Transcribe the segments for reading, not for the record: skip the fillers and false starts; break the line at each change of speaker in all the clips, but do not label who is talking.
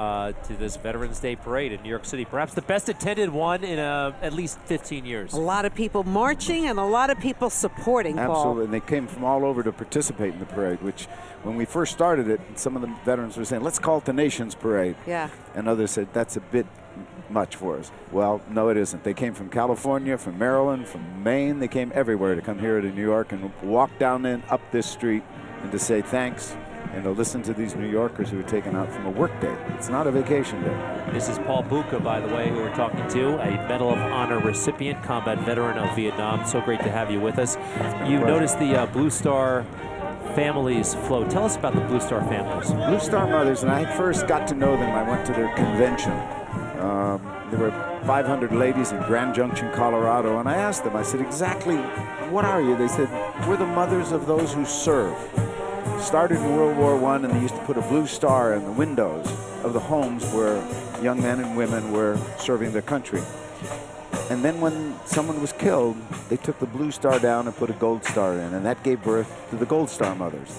to this Veterans Day parade in New York City. Perhaps the best attended one in at least 15 years.
A lot of people marching and a lot of people supporting, Paul.
Absolutely, and they came from all over to participate in the parade, which when we first started it, some of the veterans were saying, let's call it the Nation's Parade.
Yeah.
And others said, that's a bit much for us. Well, no, it isn't. They came from California, from Maryland, from Maine. They came everywhere to come here to New York and walk down and up this street and to say thanks and to listen to these New Yorkers who are taken out from a work day. It's not a vacation day.
This is Paul Buca, by the way, who we're talking to, a Medal of Honor recipient, combat veteran of Vietnam. So great to have you with us. You noticed the Blue Star families float. Tell us about the Blue Star families.
Blue Star Mothers, and I first got to know them. I went to their convention. There were 500 ladies in Grand Junction, Colorado, and I asked them, I said, exactly what are you? They said, we're the mothers of those who serve. Started in World War I, and they used to put a blue star in the windows of the homes where young men and women were serving their country. And then when someone was killed, they took the blue star down and put a gold star in, and that gave birth to the Gold Star Mothers.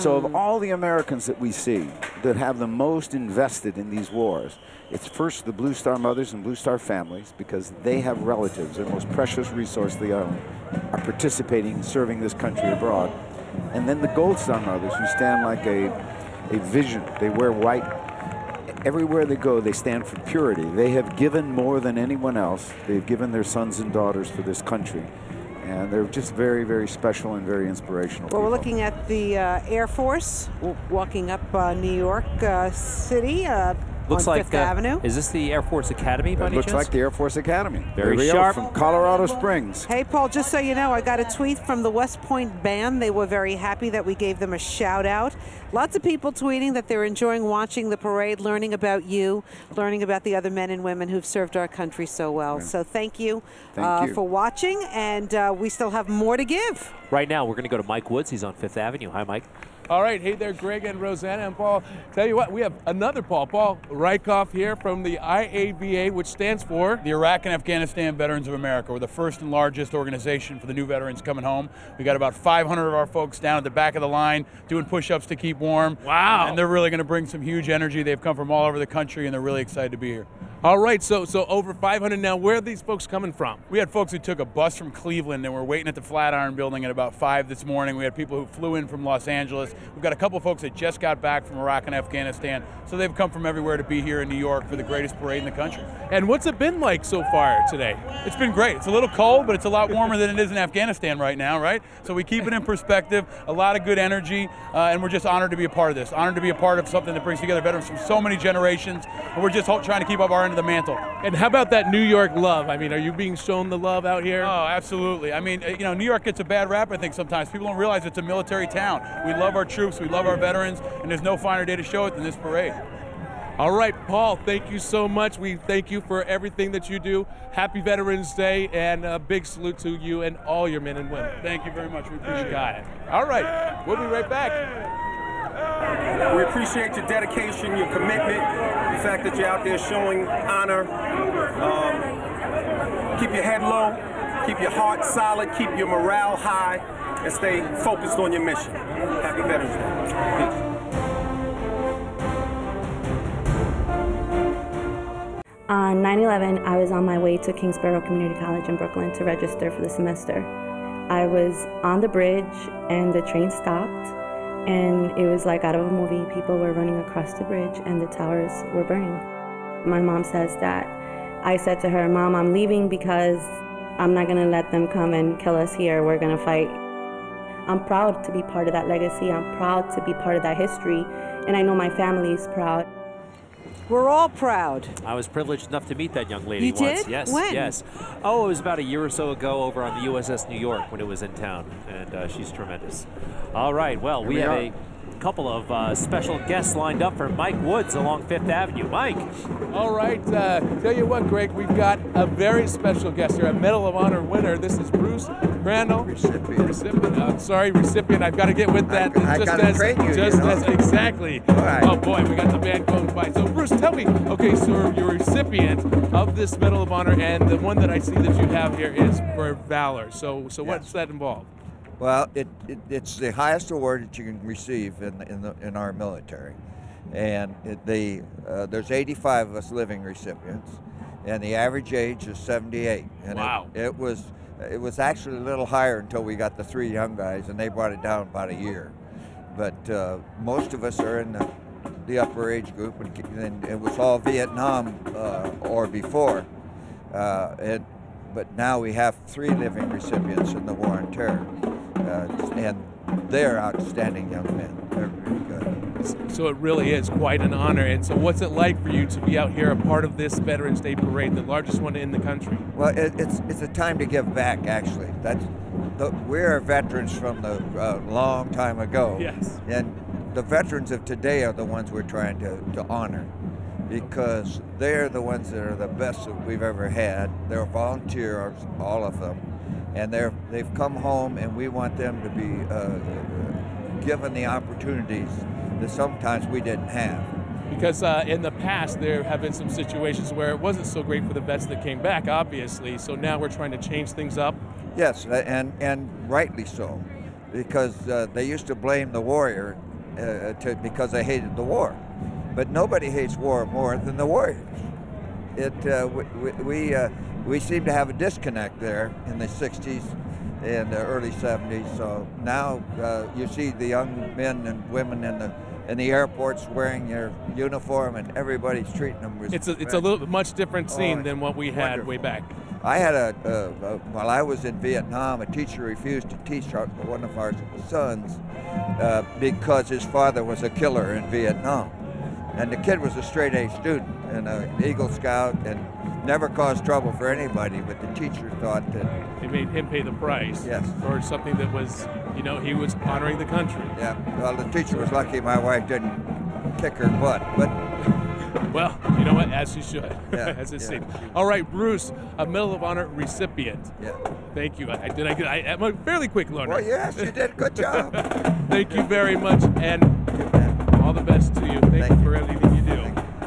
So of all the Americans that we see that have the most invested in these wars, it's first the Blue Star Mothers and Blue Star families, because they have relatives, their most precious resource they own, are participating in serving this country abroad. And then the Gold Star Mothers, who stand like a vision. They wear white. Everywhere they go, they stand for purity. They have given more than anyone else. They've given their sons and daughters for this country. And they're just very, very special and very inspirational.
Well, we're looking at the Air Force walking up New York City
Looks
on
like
Fifth Avenue.
Is this the Air Force Academy by any
Looks
chance?
like the Air Force Academy.
Very sharp.
From Colorado Springs.
Hey, Paul, just so you know, I got a tweet from the West Point Band. They were very happy that we gave them a shout out. Lots of people tweeting that they're enjoying watching the parade, learning about you, learning about the other men and women who've served our country so well.
Yeah.
So thank you,
Thank you
for watching, and we still have more to give.
Right now, we're going to go to Mike Woods. He's on Fifth Avenue. Hi, Mike.
All right, hey there, Greg and Rosanna and Paul. Tell you what, we have another Paul Rykoff here from the IAVA, which stands for
the Iraq and Afghanistan Veterans of America. We're the first and largest organization for the new veterans coming home. We got about 500 of our folks down at the back of the line doing push-ups to keep warm.
Wow.
And they're really going to bring some huge energy. They've come from all over the country, and they're really excited to be here.
All right, so over 500 now. Where are these folks coming from?
We had folks who took a bus from Cleveland and were waiting at the Flatiron Building at about 5 this morning. We had people who flew in from Los Angeles. We've got a couple folks that just got back from Iraq and Afghanistan. So they've come from everywhere to be here in New York for the greatest parade in the country.
And what's it been like so far today?
It's been great. It's a little cold, but it's a lot warmer than it is in Afghanistan right now, right? So we keep it in perspective, a lot of good energy, and we're just honored to be a part of this. Honored to be a part of something that brings together veterans from so many generations, and we're just trying to keep up our end of the mantle.
And how about that New York love? I mean, are you being shown the love out here?
Oh, absolutely. I mean, you know, New York gets a bad rap, I think, sometimes. People don't realize it's a military town. We love our troops, we love our veterans, and there's no finer day to show it than this parade.
All right, Paul, thank you so much. We thank you for everything that you do. Happy Veterans Day, and a big salute to you and all your men and women.
Thank you very much. We appreciate it.
Got it. All right, we'll be right back.
We appreciate your dedication, your commitment, the fact that you're out there showing honor. Keep your head low, keep your heart solid, keep your morale high, and stay focused on your mission. Happy Veterans Day. Peace.
On 9/11, I was on my way to Kingsborough Community College in Brooklyn to register for the semester. I was on the bridge and the train stopped, and it was like out of a movie. People were running across the bridge and the towers were burning. My mom says that I said to her, "Mom, I'm leaving because I'm not gonna let them come and kill us here. We're gonna fight." I'm proud to be part of that legacy. I'm proud to be part of that history, and I know my family is proud.
We're all proud.
I was privileged enough to meet that young lady
You
once.
did?
Yes,
When?
yes. Oh, it was about a year or so ago over on the USS New York when it was in town, and she's tremendous. All right, well, we have a couple of special guests lined up for Mike Woods along Fifth Avenue. Mike.
All right, tell you what, Greg, we've got a very special guest here, a Medal of Honor winner. This is Bruce Crandall. Recipient. I've got to get with that. Exactly.
All right.
Oh boy, we got the band going by. So Bruce, tell me, okay, so you're a recipient of this Medal of Honor, and the one that I see that you have here is for valor. So what's that involved?
Well, it's the highest award that you can receive in our military. And there's 85 of us living recipients, and the average age is 78. And
wow.
It was actually a little higher until we got the 3 young guys, and they brought it down about a year. But most of us are in the upper age group, and it was all Vietnam or before. But now we have 3 living recipients in the War on Terror, and they're outstanding young men. They're really good.
So it really is quite an honor. And so what's it like for you to be out here a part of this Veterans Day Parade, the largest one in the country?
Well, it's a time to give back, actually. We're veterans from the long time ago.
Yes.
And the veterans of today are the ones we're trying to honor, because they're the ones that are the best that we've ever had. They're volunteers, all of them, and they've come home, and we want them to be given the opportunities that sometimes we didn't have.
Because in the past, there have been some situations where it wasn't so great for the vets that came back, obviously, so now we're trying to change things up.
Yes, and rightly so, because they used to blame the warrior because they hated the war. But nobody hates war more than the warriors. We seem to have a disconnect there in the 60s and the early 70s. So now you see the young men and women in the airports wearing their uniform, and everybody's treating them with respect.
It's a much different scene than what we had way back.
I had while I was in Vietnam, a teacher refused to teach one of our sons because his father was a killer in Vietnam. And the kid was a straight A student and an Eagle Scout and never caused trouble for anybody, but the teacher thought that
it made him pay the price.
Yes.
For something that was, he was honoring the country.
Yeah, well, the teacher was lucky my wife didn't kick her butt, but...
Well, you know what, as she should,
yeah,
as it seems. All right, Bruce, a Medal of Honor recipient.
Yeah.
Thank you. I'm a fairly quick learner.
Well, yes, you did a good job.
Thank you very much, and all the best to you. Thank you for everything you do.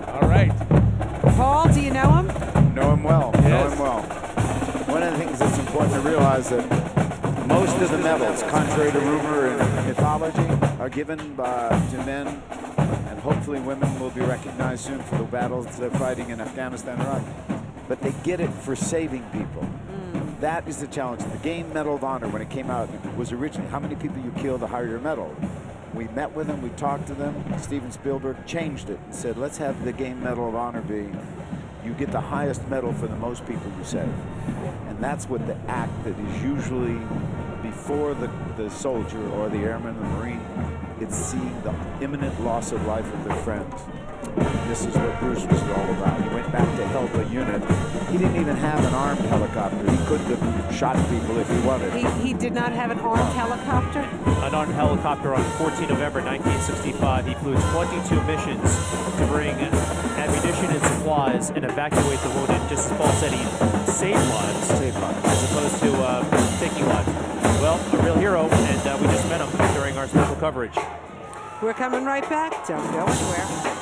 All right.
Paul, do you know him?
Know him well.
Yes.
Know him well. One of the things that's important to realize that most of the medals, contrary to rumor and mythology, are given to men, and hopefully women will be recognized soon for the battles they're fighting in Afghanistan and Iraq. But they get it for saving people. That is the challenge. The game Medal of Honor, when it came out, it was originally how many people you kill, the higher your medal. We met with them, we talked to them. Steven Spielberg changed it and said, let's have the game Medal of Honor be, you get the highest medal for the most people you save. And that's what the act that is usually before the soldier or the airman or marine, it's seeing the imminent loss of life of their friends. This is what Bruce was all about. He went back to help a unit. He didn't even have an armed helicopter. He couldn't have shot people if he wanted.
He did not have an armed helicopter?
An armed helicopter on 14 November 1965. He flew 22 missions to bring ammunition and supplies and evacuate the wounded. Just as Paul said, he saved lives, as opposed to taking lives. Well, a real hero, and we just met him during our special coverage.
We're coming right back. Don't go anywhere.